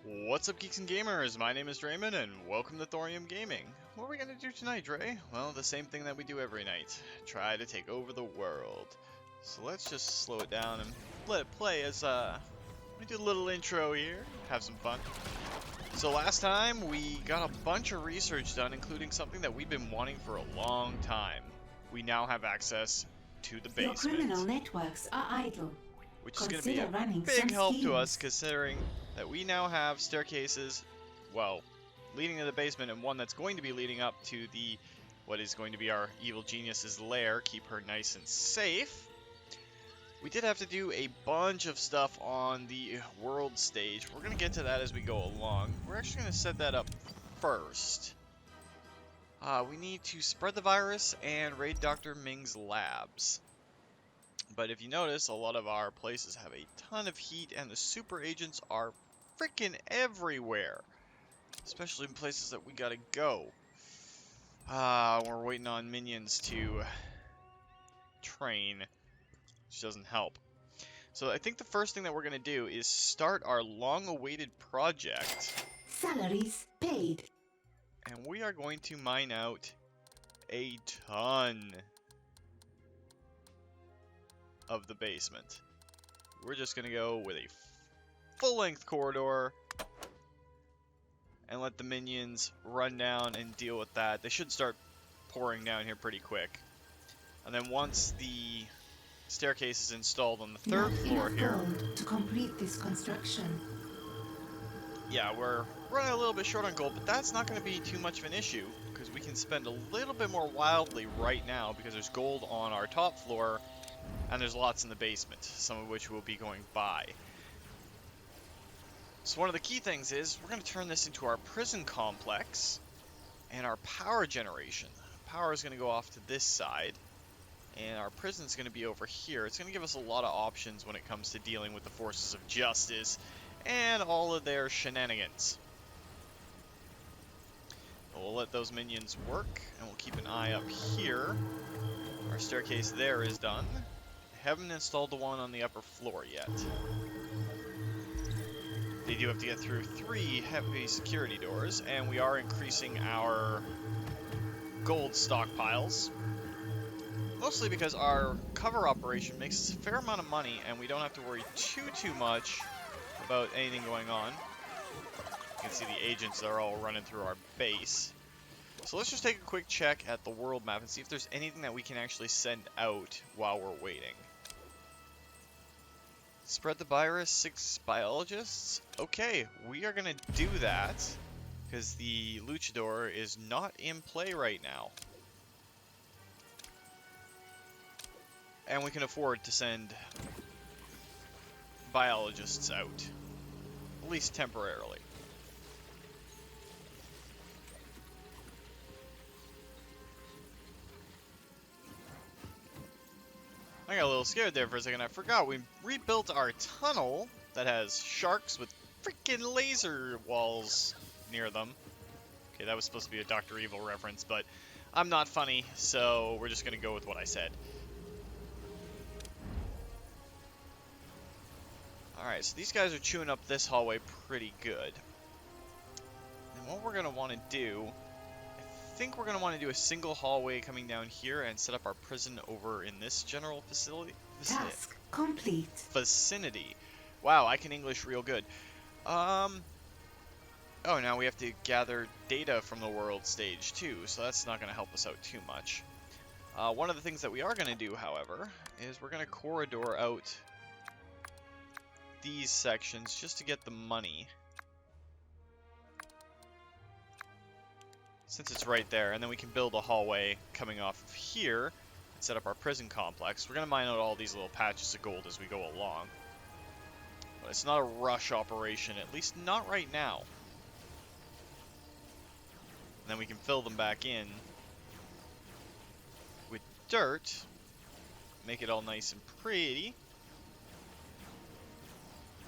What's up, geeks and gamers? My name is Drementfh, and welcome to Thorium Gaming. What are we gonna do tonight, Dre? Well, the same thing that we do every night. Try to take over the world. So let's just slow it down and let it play as, we do a little intro here, have some fun. So last time, we got a bunch of research done, including something that we've been wanting for a long time. We now have access to the basement. Your criminal networks are idle. Which is going to be a running big some help schemes. to us, considering that we now have staircases, well, leading to the basement, and one that's going to be leading up to the, what is going to be our evil genius's lair, keep her nice and safe. We did have to do a bunch of stuff on the world stage. We're going to get to that as we go along. We're actually going to set that up first. We need to spread the virus and raid Dr. Mings' labs. But if you notice, a lot of our places have a ton of heat, and the super agents are freaking everywhere. Especially in places that we gotta go. We're waiting on minions to train, which doesn't help. So I think the first thing that we're gonna do is start our long-awaited project. Salaries paid. And we are going to mine out a ton of the basement. We're just gonna go with a full-length corridor and let the minions run down and deal with that. They should start pouring down here pretty quick. And then once the staircase is installed on the third floor here, to complete this construction. yeah, we're running a little bit short on gold, but that's not going to be too much of an issue because we can spend a little bit more wildly right now because there's gold on our top floor. And there's lots in the basement, some of which we'll be going by. So one of the key things is, we're going to turn this into our prison complex and our power generation. Power is going to go off to this side, and our prison is going to be over here. It's going to give us a lot of options when it comes to dealing with the forces of justice and all of their shenanigans. We'll let those minions work, and we'll keep an eye up here. Our staircase there is done. Haven't installed the one on the upper floor yet. They do have to get through 3 heavy security doors, and we are increasing our gold stockpiles. Mostly because our cover operation makes us a fair amount of money, and we don't have to worry too much about anything going on. You can see the agents are all running through our base. So let's just take a quick check at the world map and see if there's anything that we can actually send out while we're waiting. Spread the virus, 6 biologists. Okay, we are gonna do that because the luchador is not in play right now. And we can afford to send biologists out, at least temporarily. I got a little scared there for a second. I forgot we rebuilt our tunnel that has sharks with freaking laser walls near them. Okay, that was supposed to be a Dr. Evil reference, but I'm not funny, so we're just going to go with what I said. Alright, so these guys are chewing up this hallway pretty good. And what we're going to want to do, I think we're going to want to do a single hallway coming down here and set up our prison over in this general Task complete. vicinity. Wow, I can English real good. Oh, now we have to gather data from the world stage too, so that's not going to help us out too much. One of the things that we are going to do, however, is we're going to corridor out these sections just to get the money. Since it's right there, and then we can build a hallway coming off of here and set up our prison complex. We're going to mine out all these little patches of gold as we go along. But it's not a rush operation, at least not right now. And then we can fill them back in with dirt, make it all nice and pretty.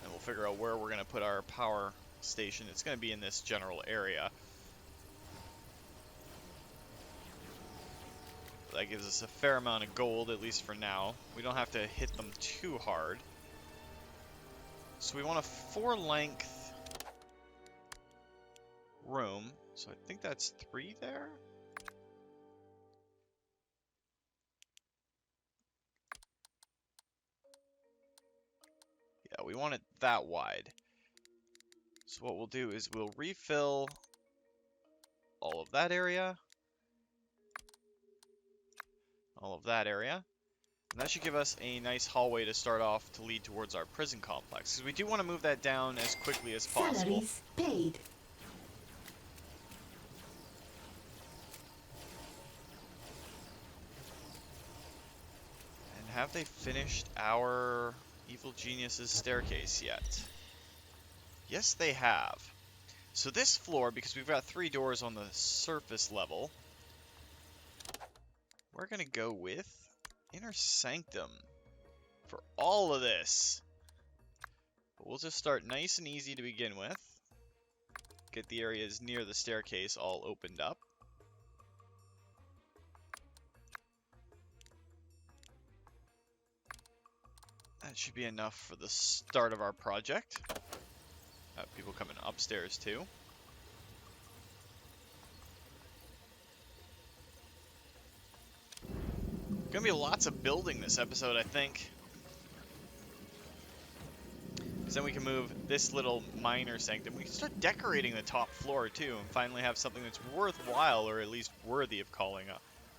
And we'll figure out where we're going to put our power station. It's going to be in this general area. That gives us a fair amount of gold, at least for now. We don't have to hit them too hard. So we want a 4-length room. So I think that's 3 there. Yeah, we want it that wide. So what we'll do is we'll refill all of that area. All of that area. And that should give us a nice hallway to start off to lead towards our prison complex. Because we do want to move that down as quickly as possible. Salaries paid. And have they finished our Evil Genius's staircase yet? Yes, they have. So this floor, because we've got 3 doors on the surface level, we're going to go with Inner Sanctum for all of this. But we'll just start nice and easy to begin with. Get the areas near the staircase all opened up. That should be enough for the start of our project. People coming upstairs too. Gonna be lots of building this episode, I think. Because then we can move this little minor sanctum. We can start decorating the top floor too, and finally have something that's worthwhile, or at least worthy of calling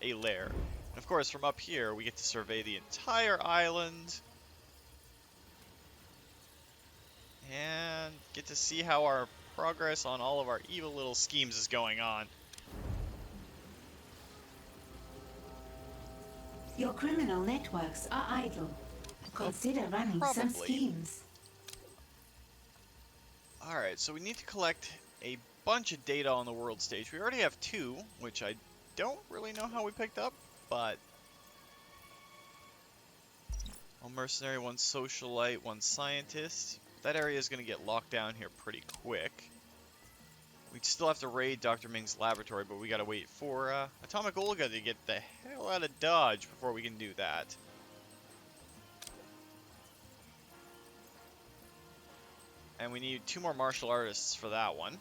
a lair. And of course, from up here, we get to survey the entire island. And get to see how our progress on all of our evil little schemes is going on. Your criminal networks are idle. Consider running some schemes. Alright, so we need to collect a bunch of data on the world stage. We already have 2, which I don't really know how we picked up, but... 1 mercenary, 1 socialite, 1 scientist. That area is going to get locked down here pretty quick. We'd still have to raid Dr. Ming's laboratory, but we got to wait for Atomic Olga to get the hell out of Dodge before we can do that. And we need 2 more martial artists for that one.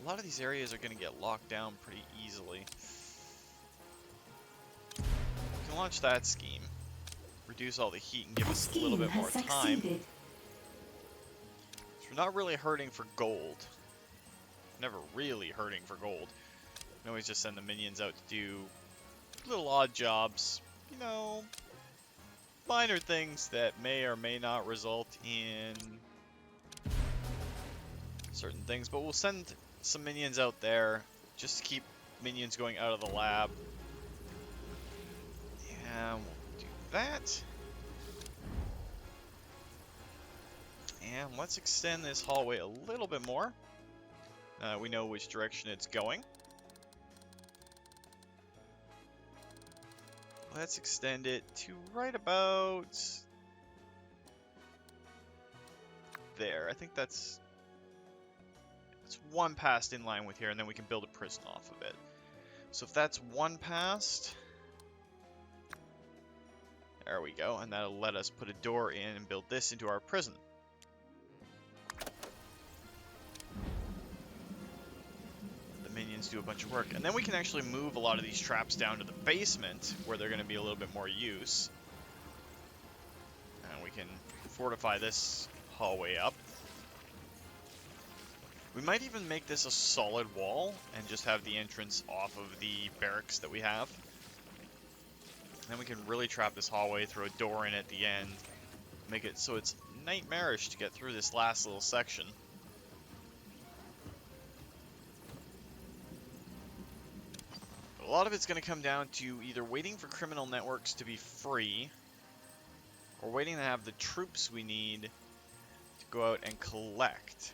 A lot of these areas are going to get locked down pretty easily. We can launch that scheme. Reduce all the heat and give us a little bit more time. We're not really hurting for gold. Never really hurting for gold. We can always just send the minions out to do little odd jobs. You know, minor things that may or may not result in certain things. But we'll send some minions out there just to keep minions going out of the lab. And we'll do that. And let's extend this hallway a little bit more. We know which direction it's going. Let's extend it to right about there. I think that's 1 past in line with here, and then we can build a prison off of it. So if that's 1 past, there we go, and that'll let us put a door in and build this into our prison. Minions do a bunch of work, and then we can actually move a lot of these traps down to the basement where they're going to be a little bit more use, and we can fortify this hallway up. We might even make this a solid wall and just have the entrance off of the barracks that we have. And then we can really trap this hallway, throw a door in at the end, make it so it's nightmarish to get through this last little section. A lot of it's going to come down to either waiting for criminal networks to be free, or waiting to have the troops we need to go out and collect.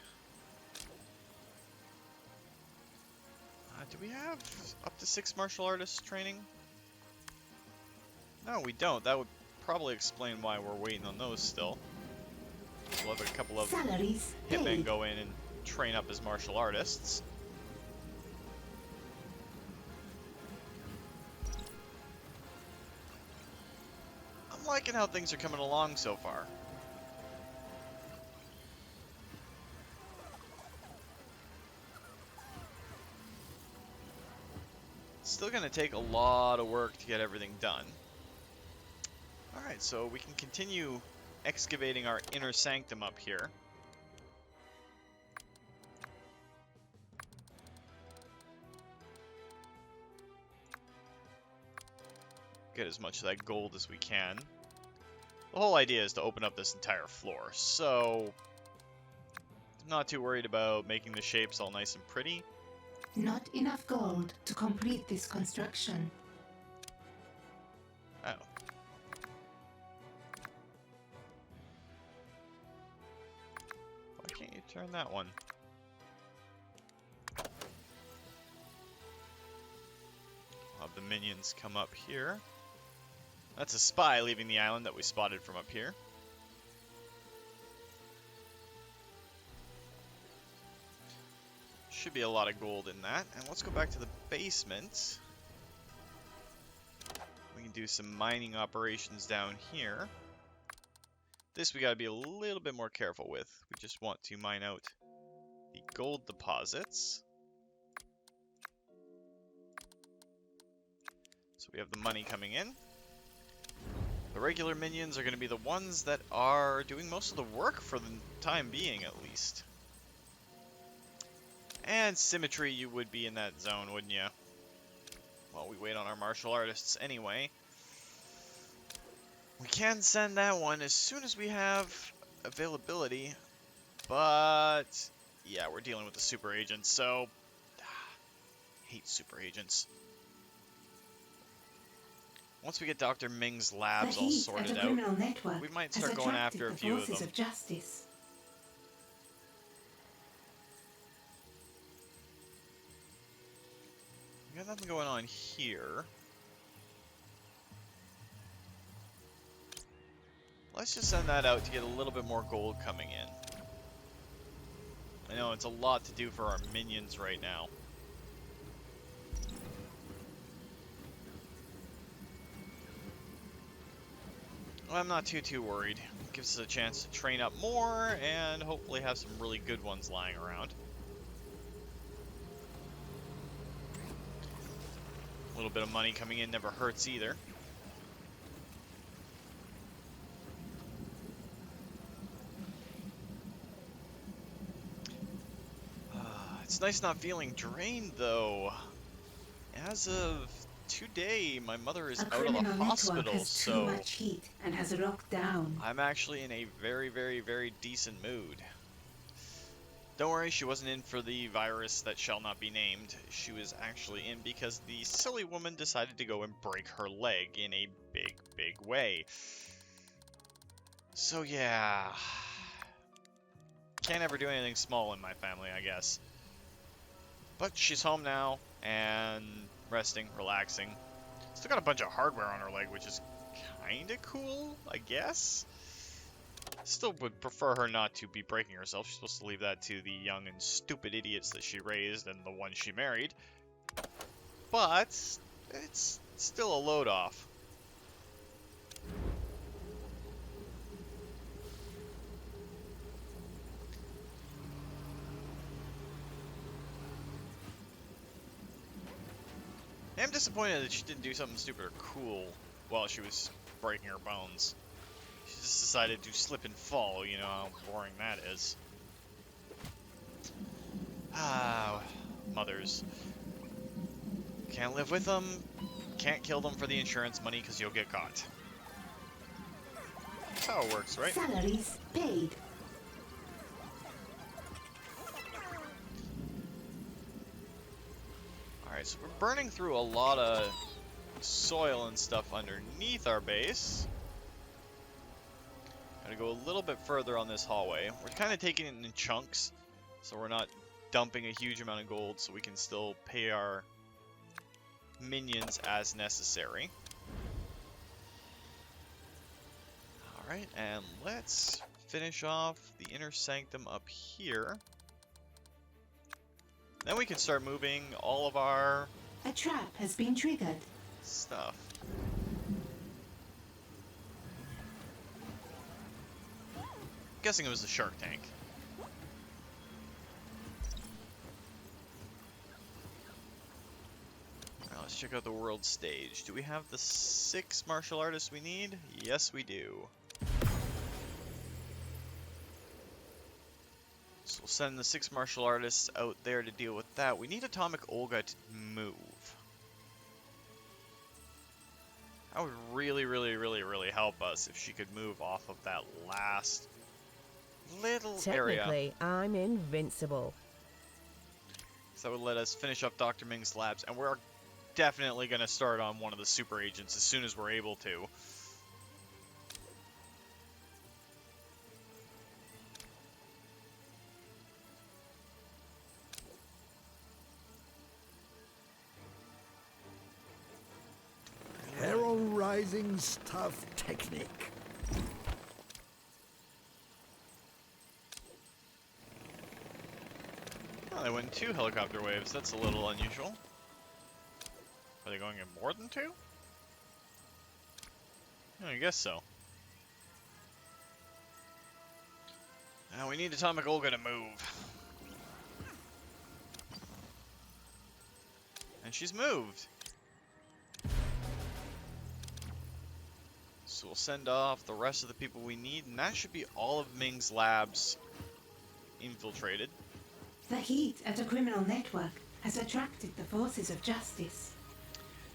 Do we have up to 6 martial artists training? No, we don't. That would probably explain why we're waiting on those still. We'll have a couple of hitmen go in and train up as martial artists. I'm liking how things are coming along so far. Still going to take a lot of work to get everything done. Alright, so we can continue excavating our inner sanctum up here. Get as much of that gold as we can. The whole idea is to open up this entire floor, so I'm not too worried about making the shapes all nice and pretty. Not enough gold to complete this construction. Oh. Why can't you turn that one? I'll have the minions come up here. That's a spy leaving the island that we spotted from up here. Should be a lot of gold in that. And let's go back to the basement. We can do some mining operations down here. This we gotta be a little bit more careful with. We just want to mine out the gold deposits. So we have the money coming in. The regular minions are going to be the ones that are doing most of the work for the time being, at least. And symmetry, you would be in that zone, wouldn't you? Well, we wait on our martial artists anyway. We can send that one as soon as we have availability. But, yeah, we're dealing with the super agents, so... hate super agents. Once we get Dr. Ming's labs all sorted out, we might start going after a few of them. Of justice. We got nothing going on here. Let's just send that out to get a little bit more gold coming in. I know it's a lot to do for our minions right now. Well, I'm not too worried. It gives us a chance to train up more and hopefully have some really good ones lying around. A little bit of money coming in never hurts either. It's nice not feeling drained though. As of today, my mother is out of the hospital, so too much heat and has rocked down. I'm actually in a very decent mood. Don't worry, she wasn't in for the virus that shall not be named. She was actually in because the silly woman decided to go and break her leg in a big way. So yeah, can't ever do anything small in my family, I guess. But she's home now and resting, relaxing. Still got a bunch of hardware on her leg, which is kinda cool, I guess. Still would prefer her not to be breaking herself. She's supposed to leave that to the young and stupid idiots that she raised and the ones she married. But it's still a load off. I'm disappointed that she didn't do something stupid or cool while she was breaking her bones. She just decided to slip and fall, you know how boring that is. Ah, mothers. Can't live with them, can't kill them for the insurance money because you'll get caught. That's how it works, right? Salaries paid. Alright, so we're burning through a lot of soil and stuff underneath our base. Gotta go a little bit further on this hallway. We're kind of taking it in chunks, so we're not dumping a huge amount of gold, so we can still pay our minions as necessary. Alright, and let's finish off the inner sanctum up here. Then we can start moving all of our... A trap has been triggered. Stuff. Guessing it was the shark tank. Alright, let's to check out the world stage. Do we have the 6 martial artists we need? Yes, we do. So we'll send the 6 martial artists out there to deal with that. We need Atomic Olga to move. That would really help us if she could move off of that last little area. Technically, I'm invincible. So that would let us finish up Dr. Ming's labs, and we're definitely going to start on one of the super agents as soon as we're able to. Hair on rising stuff technique. Oh, they went 2 helicopter waves. That's a little unusual. Are they going in more than 2? I guess so. Now we need Atomic Olga to move. And she's moved. So we'll send off the rest of the people we need, and that should be all of Ming's labs infiltrated. The heat at a criminal network has attracted the forces of justice.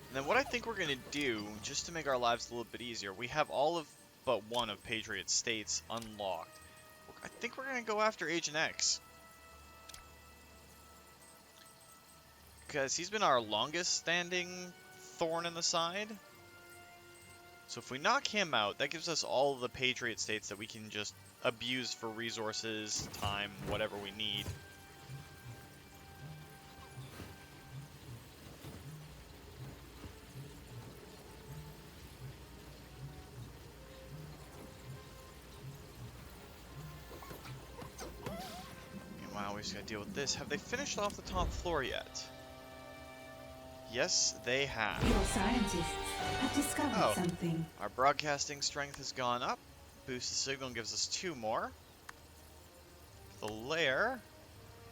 And then what I think we're going to do, just to make our lives a little bit easier, we have all of but one of Patriot States unlocked. I think we're going to go after Agent X. Because he's been our longest standing thorn in the side. So if we knock him out, that gives us all of the Patriot States that we can just abuse for resources, time, whatever we need. Wow, we just gotta deal with this. Have they finished off the top floor yet? Yes, they have. Your scientists have discovered something. Our broadcasting strength has gone up. Boost the signal and gives us 2 more. The lair,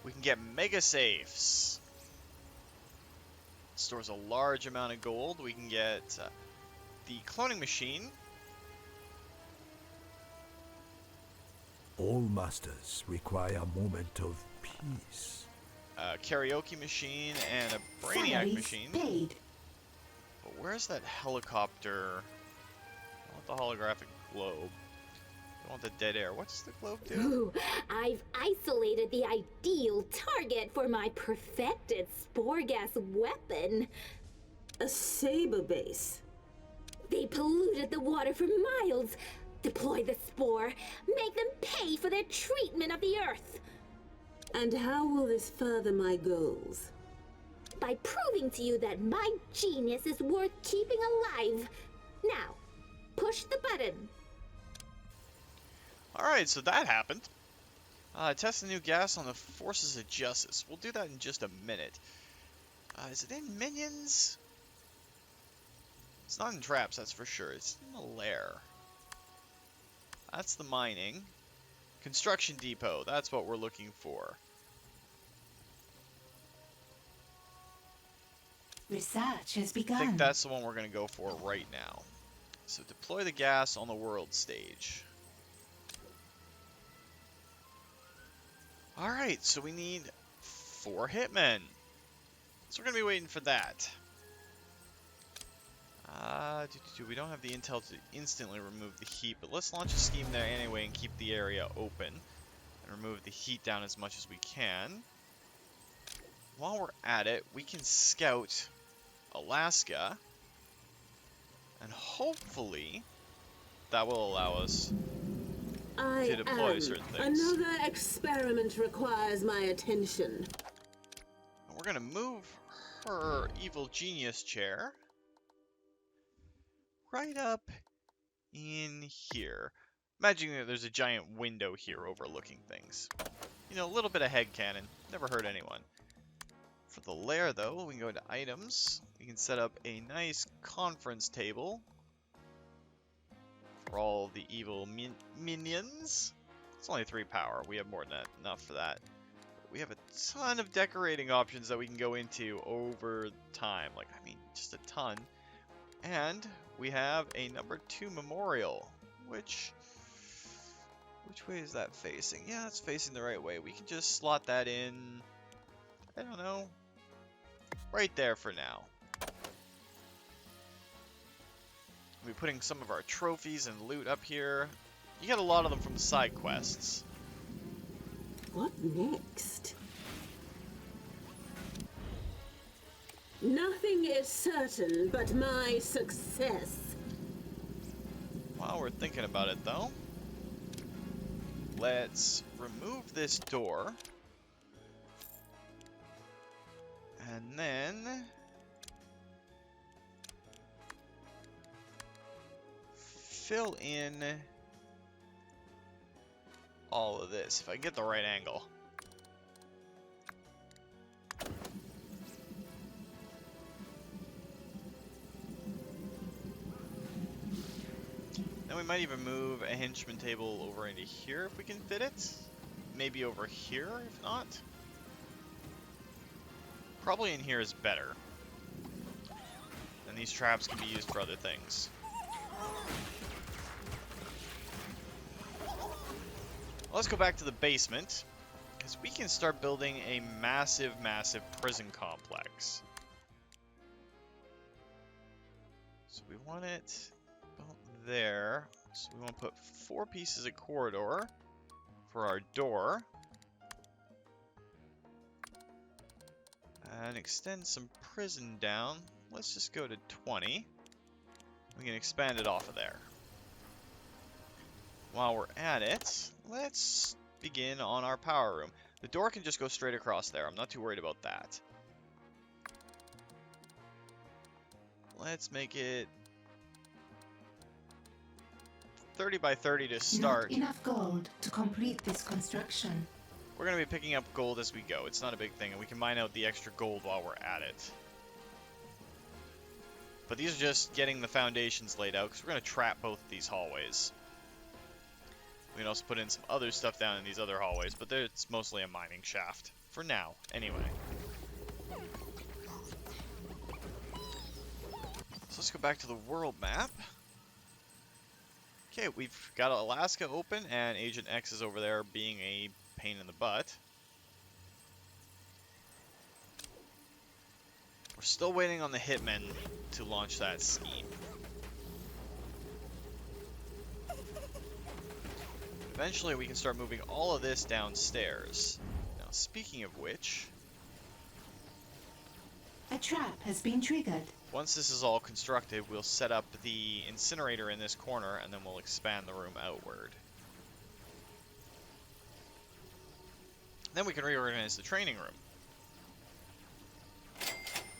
we can get mega safes. Stores a large amount of gold. We can get the cloning machine. All masters require a moment of peace. A karaoke machine and a brainiac Salaries machine. paid. But where's that helicopter? I want the holographic globe. I want the dead air. What's the globe do? Ooh, I've isolated the ideal target for my perfected spore gas weapon. A saber base. They polluted the water for miles. Deploy the spore. Make them pay for their treatment of the earth. And how will this further my goals? By proving to you that my genius is worth keeping alive. Now, push the button. Alright, so that happened. Test the new gas on the forces of justice. We'll do that in just a minute. Is it in minions? It's not in traps, that's for sure. It's in the lair. That's the mining. Construction depot, that's what we're looking for. Research has I begun. think that's the one we're going to go for right now. So deploy the gas on the world stage. Alright, so we need 4 hitmen. So we're going to be waiting for that. We don't have the intel to instantly remove the heat, but let's launch a scheme there anyway and keep the area open. And remove the heat down as much as we can. While we're at it, we can scout Alaska. And hopefully, that will allow us to deploy certain things. Another experiment requires my attention. And we're going to move her evil genius chair right up in here. Imagining that there's a giant window here overlooking things. You know, a little bit of headcanon. Never hurt anyone. For the lair, though, we can go to items. We can set up a nice conference table for all the evil minions. It's only 3 power. We have more than enough for that. We have a ton of decorating options that we can go into over time. Like, I mean, just a ton. And we have a number 2 memorial, which way is that facing? Yeah, it's facing the right way. We can just slot that in, I don't know, right there for now. We'll be putting some of our trophies and loot up here. You get a lot of them from the side quests. What next? Nothing is certain but my success. While we're thinking about it, though, let's remove this door. And then fill in all of this, if I can get the right angle. Then we might even move a henchman table over into here if we can fit it. Maybe over here if not. Probably in here is better. And these traps can be used for other things. Let's go back to the basement, because we can start building a massive, massive prison complex. So we want it about there. So we want to put 4 pieces of corridor for our door. And extend some prison down. Let's just go to 20. We can expand it off of there. While we're at it, let's begin on our power room. The door can just go straight across there. I'm not too worried about that. Let's make it 30 by 30 to start. Not enough gold to complete this construction. We're going to be picking up gold as we go. It's not a big thing, and we can mine out the extra gold while we're at it. But these are just getting the foundations laid out, because we're going to trap both of these hallways. We can also put in some other stuff down in these other hallways, but it's mostly a mining shaft. For now, anyway. So let's go back to the world map. Okay, we've got Alaska open, and Agent X is over there being a pain in the butt. We're still waiting on the hitmen to launch that scheme. Eventually we can start moving all of this downstairs. Now, speaking of which, A trap has been triggered. once this is all constructed, we'll set up the incinerator in this corner, and then we'll expand the room outward. Then we can reorganize the training room.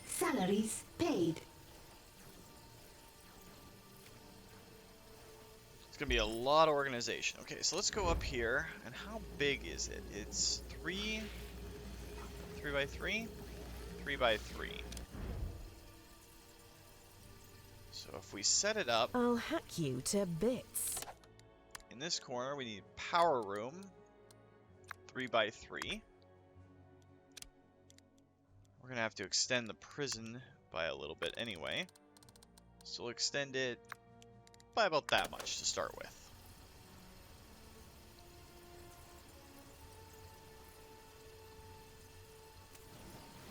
Salaries paid. It's going to be a lot of organization. Okay, so let's go up here. And how big is it? It's 3 by 3? 3 by 3. So if we set it up I'll hack you to bits. in this corner, we need power room 3 by 3. We're going to have to extend the prison by a little bit anyway. So we'll extend it by about that much to start with.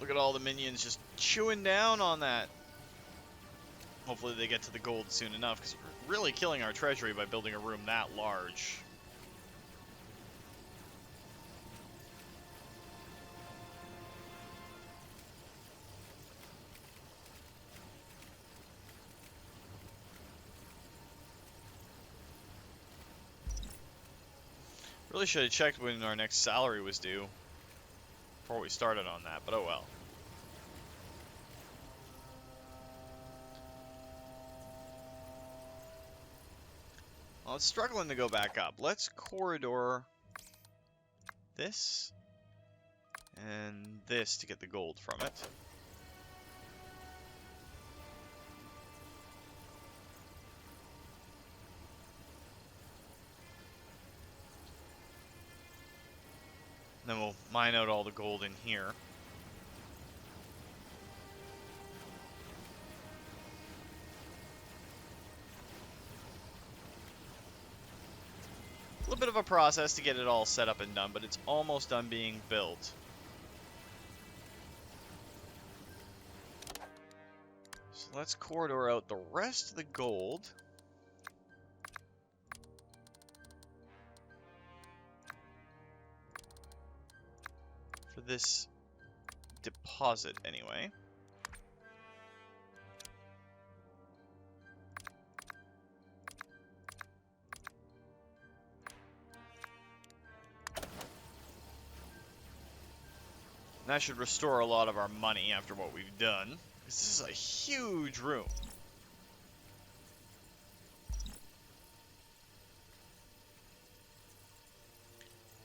Look at all the minions just chewing down on that. Hopefully they get to the gold soon enough, because we're really killing our treasury by building a room that large. Really should have checked when our next salary was due before we started on that, but oh well. Well, it's struggling to go back up. Let's corridor this and this to get the gold from it. Then we'll mine out all the gold in here. little bit of a process to get it all set up and done, but it's almost done being built. So let's corridor out the rest of the gold. For this deposit, anyway. And that should restore a lot of our money after what we've done. This is a huge room.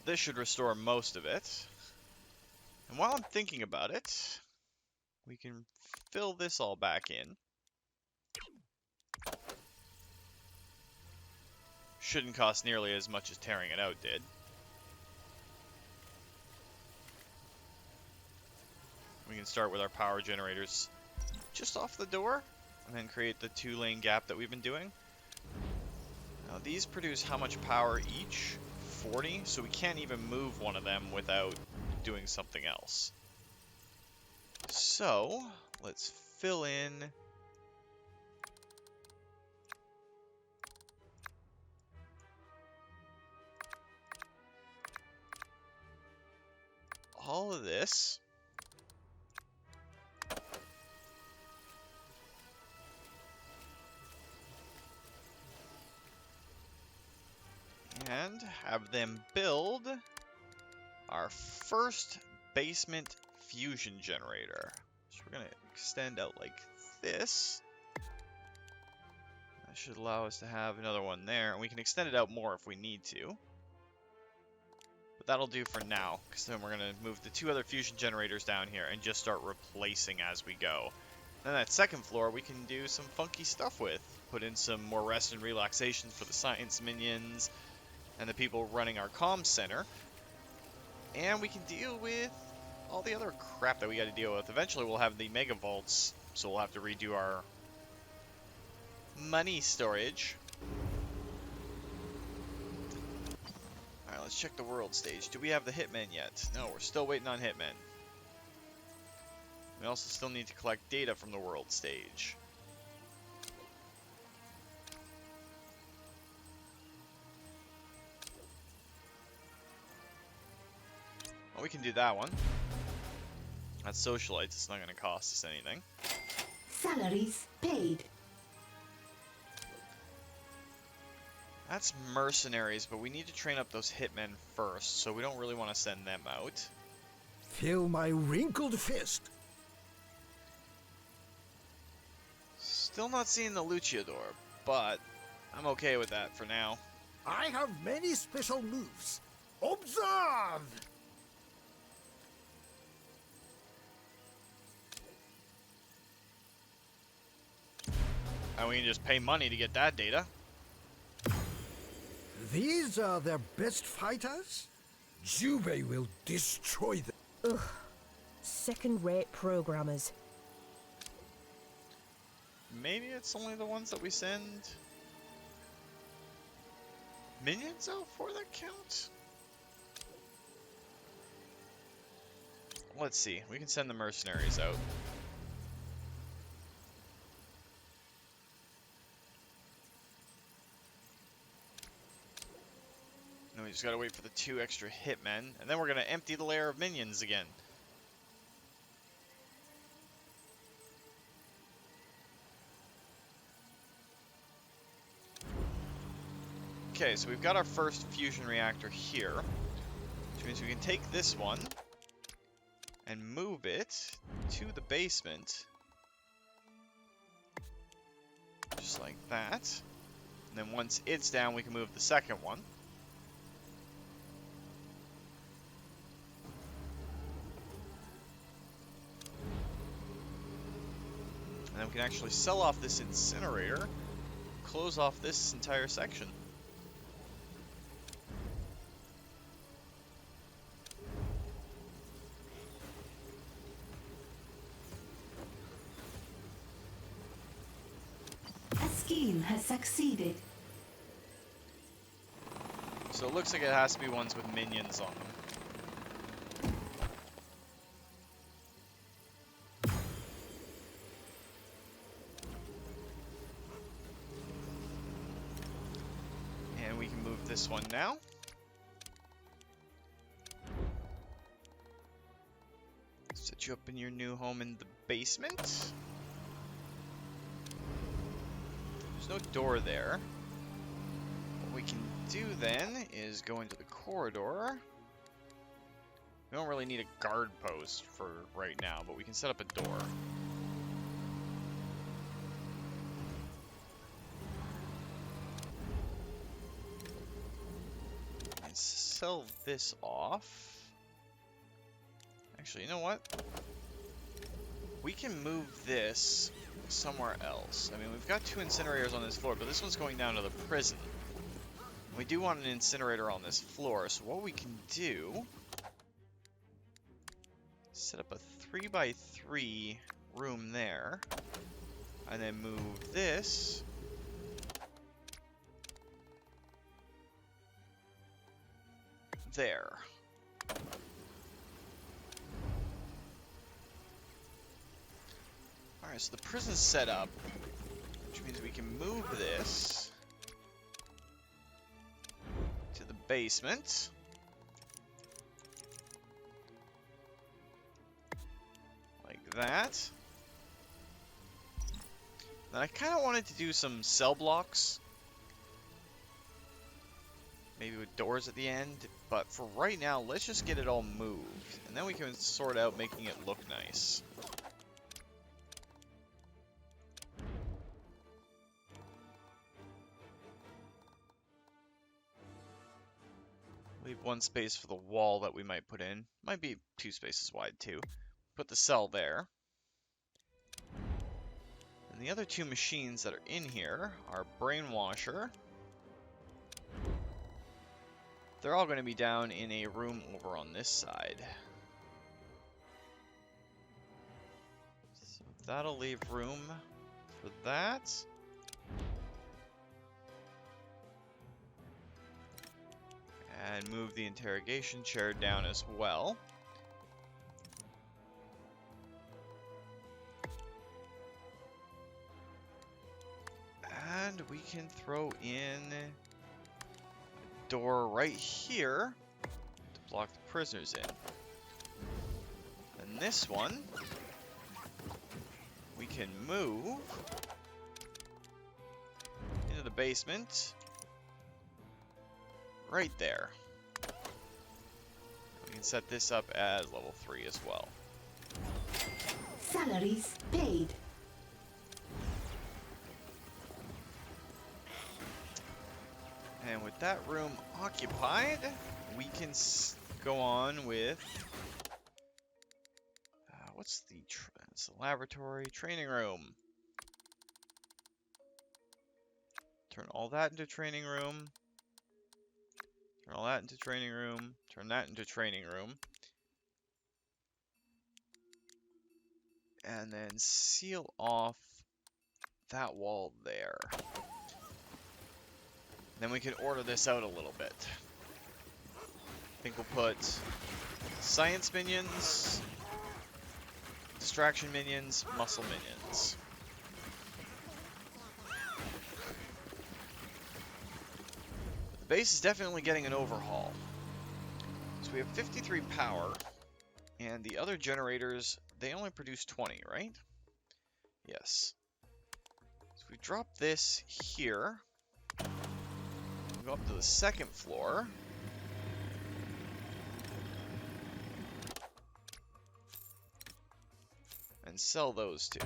This should restore most of it. And while I'm thinking about it, we can fill this all back in. Shouldn't cost nearly as much as tearing it out did. We can start with our power generators just off the door, and then create the 2-lane gap that we've been doing. Now these produce how much power each? 40, so we can't even move one of them without doing something else. So, let's fill in all of this. And have them build our first basement fusion generator. So we're going to extend out like this. That should allow us to have another one there. And we can extend it out more if we need to. But that'll do for now, because then we're going to move the 2 other fusion generators down here and just start replacing as we go. Then that second floor we can do some funky stuff with. Put in some more rest and relaxation for the science minions and the people running our comm center. And we can deal with all the other crap that we got to deal with. Eventually we'll have the mega vaults, so we'll have to redo our money storage. Alright, let's check the world stage. Do we have the hitmen yet? No, we're still waiting on hitmen. We also still need to collect data from the world stage. Well, we can do that one. That's socialites. It's not going to cost us anything. Salaries paid. That's mercenaries, but we need to train up those hitmen first, so we don't really want to send them out. Feel my wrinkled fist. Still not seeing the luchador, but I'm okay with that for now. I have many special moves. Observe! And we can just pay money to get that data. These are their best fighters? Jubei will destroy them. Ugh. Second-rate programmers. Maybe it's only the ones that we send minions out for that count? Let's see. We can send the mercenaries out. And we just gotta wait for the 2 extra hitmen, and then we're gonna empty the lair of minions again. Okay, so we've got our first fusion reactor here, which means we can take this one and move it to the basement, just like that. And then once it's down, we can move the second one. And then we can actually sell off this incinerator, close off this entire section. A scheme has succeeded. So So it looks like it has to be ones with minions on them. And we can move this one now. Set you up in your new home in the basement. There's no door there. What we can do then is go into the corridor. We don't really need a guard post for right now, but we can set up a door. And sell this off. Actually, you know what? We can move this somewhere else. I mean, we've got 2 incinerators on this floor, but this one's going down to the prison. We do want an incinerator on this floor, so what we can do... set up a 3x3 room there, and then move this there. Alright, so the prison's set up, which means we can move this to the basement. Like that. Then I kind of wanted to do some cell blocks. Maybe with doors at the end. But for right now, let's just get it all moved. And then we can sort out making it look nice. Leave 1 space for the wall that we might put in. Might be 2 spaces wide too. Put the cell there. And the other 2 machines that are in here are Brainwasher. They're all going to be down in a room over on this side. So that'll leave room for that. And move the interrogation chair down as well. And we can throw in a door right here to block the prisoners in. And this one, we can move into the basement. Right there. We can set this up as level 3 as well. Salaries paid. And with that room occupied, we can go on with... what's the... it's the laboratory training room. Turn all that into training room. Turn all that into training room. Turn that into training room. And then seal off that wall there. Then we can order this out a little bit. I think we'll put science minions, distraction minions, muscle minions. The base is definitely getting an overhaul. So we have 53 power, and the other generators, they only produce 20, right? Yes. So we drop this here. We go up to the 2nd floor. And sell those 2.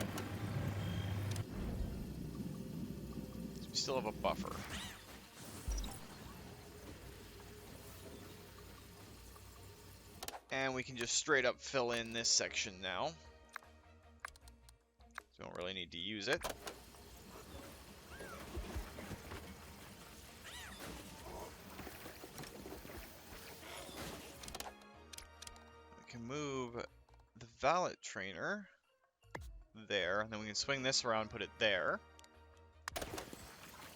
So we still have a buffer. And we can just straight up fill in this section now. So we don't really need to use it. We can move the valet trainer there, and then we can swing this around, put it there.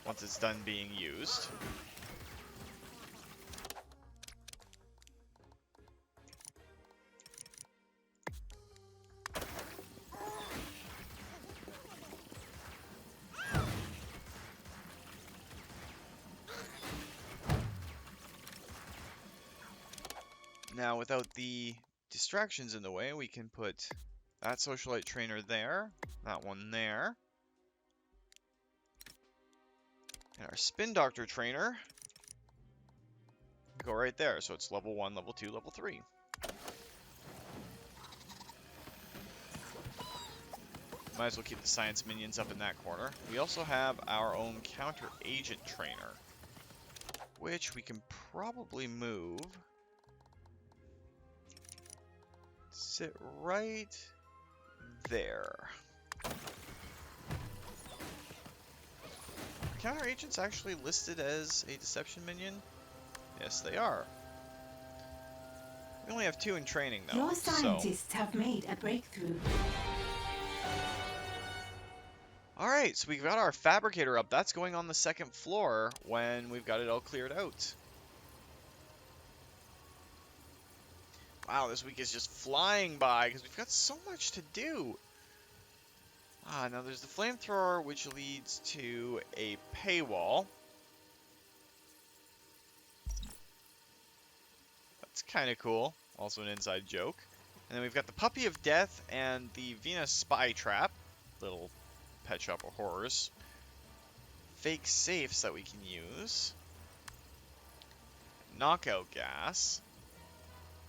Once it's done being used. Now, without the distractions in the way, we can put that socialite trainer there, that one there, and our spin doctor trainer go right there. So it's level 1, level 2, level 3. Might as well keep the science minions up in that corner. We also have our own counter agent trainer, which we can probably move. Sit right there. Are counter agents actually listed as a deception minion? Yes, they are. We only have 2 in training though. Your scientists have made a breakthrough. Alright, so we've got our fabricator up. That's going on the 2nd floor when we've got it all cleared out. Wow, this week is just flying by because we've got so much to do. Now there's the flamethrower, which leads to a paywall. That's kind of cool. Also an inside joke. And then we've got the Puppy of Death and the Venus Spy Trap. Little Pet Shop of Horrors. Fake safes that we can use. Knockout gas.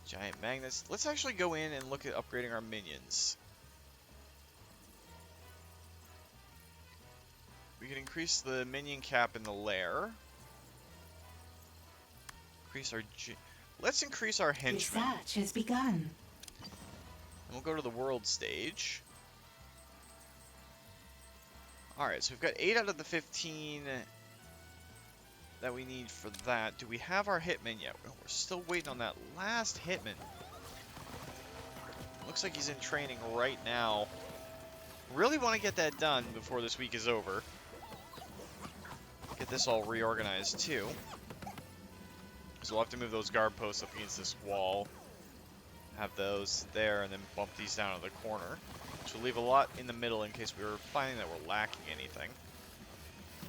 Giant magnets. Let's actually go in and look at upgrading our minions. We can increase the minion cap in the lair. Increase our... Let's increase our henchmen. Research has begun. And we'll go to the world stage. Alright, so we've got 8 out of the 15 that we need for that. Do we have our hitman yet? We're still waiting on that last hitman. Looks like he's in training right now. Really want to get that done before this week is over. Get this all reorganized too. So we'll have to move those guard posts up against this wall. Have those there and then bump these down to the corner. Which will leave a lot in the middle in case we were finding that we're lacking anything.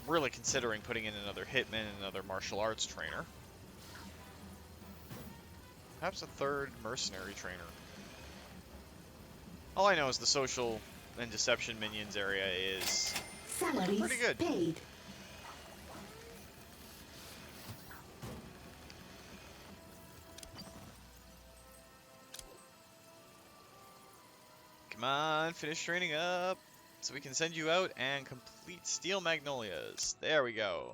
Really considering putting in another hitman and another martial arts trainer. Perhaps a 3rd mercenary trainer. All I know is the social and deception minions area is Salaries pretty good. paid. Come on, finish training up so we can send you out and complete Steel Magnolias. There we go.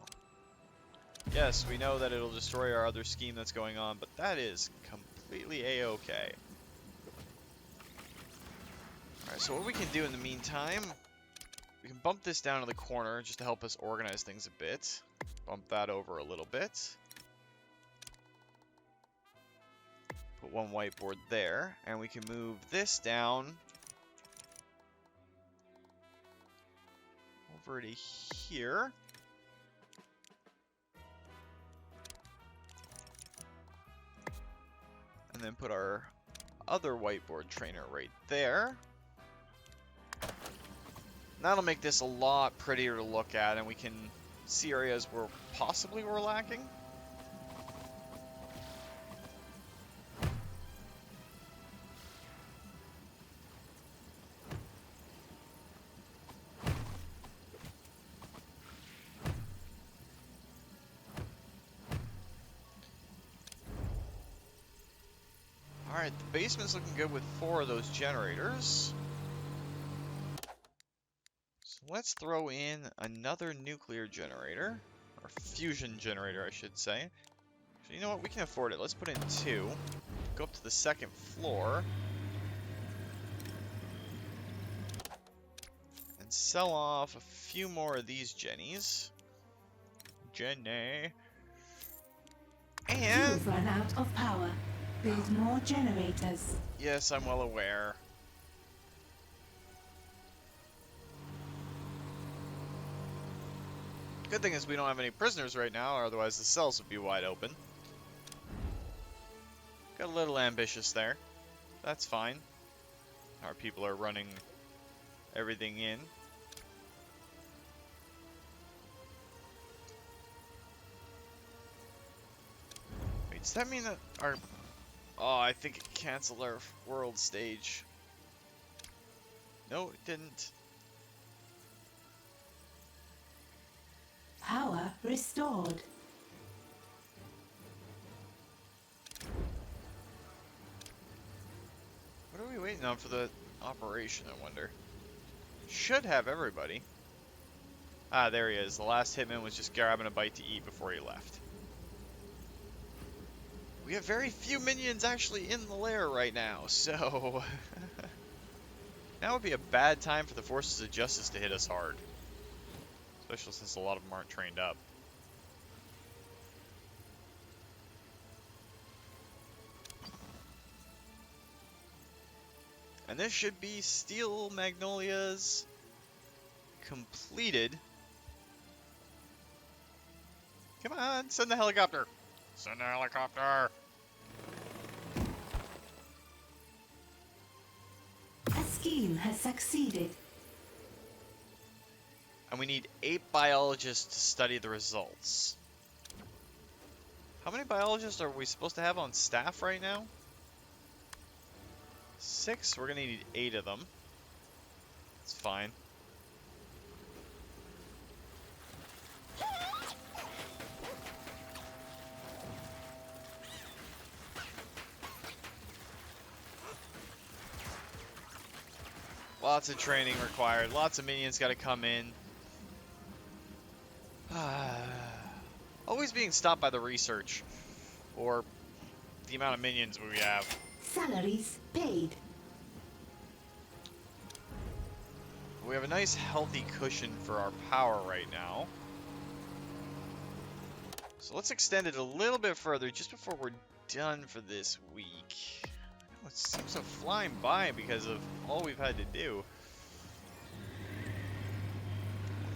Yes, we know that it'll destroy our other scheme that's going on, but that is completely a-okay. Alright, so what we can do in the meantime, we can bump this down to the corner just to help us organize things a bit. Bump that over a little bit. Put one whiteboard there, and we can move this down over to here. And then put our other whiteboard trainer right there. And that'll make this a lot prettier to look at, and we can see areas where possibly we're lacking. Alright, the basement's looking good with 4 of those generators. So let's throw in another nuclear generator. Or fusion generator, I should say. So you know what, we can afford it. Let's put in 2. Go up to the 2nd floor. And sell off a few more of these Jennies. Jenny. And... You've run out of power. Build more generators. Yes, I'm well aware. Good thing is we don't have any prisoners right now, or otherwise the cells would be wide open. Got a little ambitious there. That's fine. Our people are running everything in. Wait, does that mean that our Oh, I think it canceled our world stage. No, it didn't. Power restored. What are we waiting on for the operation, I wonder? Should have everybody. Ah, there he is. The last hitman was just grabbing a bite to eat before he left. We have very few minions actually in the lair right now, so... now would be a bad time for the Forces of Justice to hit us hard. Especially since a lot of them aren't trained up. And this should be Steel Magnolias completed. Come on, send the helicopter. Send the helicopter. A scheme has succeeded. And we need 8 biologists to study the results. How many biologists are we supposed to have on staff right now? 6? We're gonna need 8 of them. It's fine. Lots of training required. Lots of minions gotta come in. Always being stopped by the research. Or the amount of minions we have. Salaries paid. We have a nice healthy cushion for our power right now. So let's extend it a little bit further just before we're done for this week. It seems to flying by because of all we've had to do.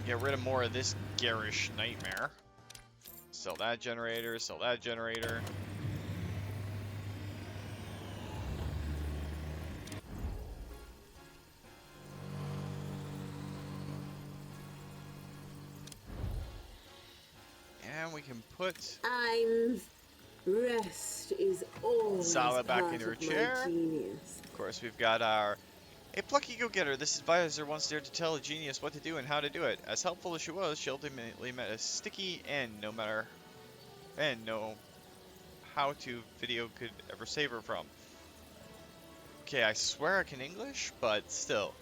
Get rid of more of this garish nightmare. Sell that generator, sell that generator. And we can put Rest is always Salad back part into her of my chair. genius. Of course, we've got our... A plucky go-getter. This advisor once dared to tell a genius what to do and how to do it. As helpful as she was, she ultimately met a sticky end, no how-to video could ever save her from. Okay, I swear I can English, but still.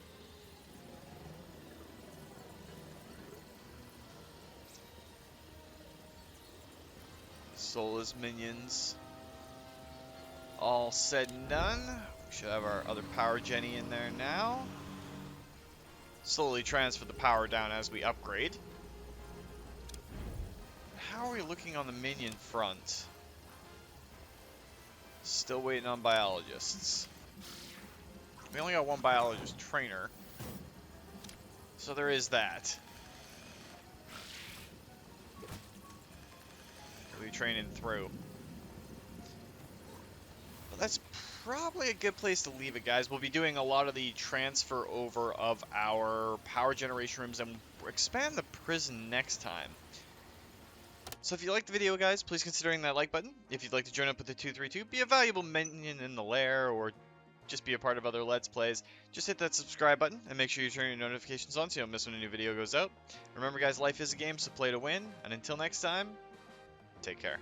Soulless minions. All said and done. We should have our other power Jenny in there now. Slowly transfer the power down as we upgrade. How are we looking on the minion front? Still waiting on biologists. We only got one biologist trainer. So there is that. We'll be training through. Well, that's probably a good place to leave it, guys. We'll be doing a lot of the transfer over of our power generation rooms and expand the prison next time. So if you liked the video, guys, please consider hitting that like button. If you'd like to join up with the 232, be a valuable minion in the lair, or just be a part of other Let's Plays, just hit that subscribe button and make sure you turn your notifications on so you don't miss when a new video goes out. Remember, guys, life is a game, so play to win. And until next time, take care.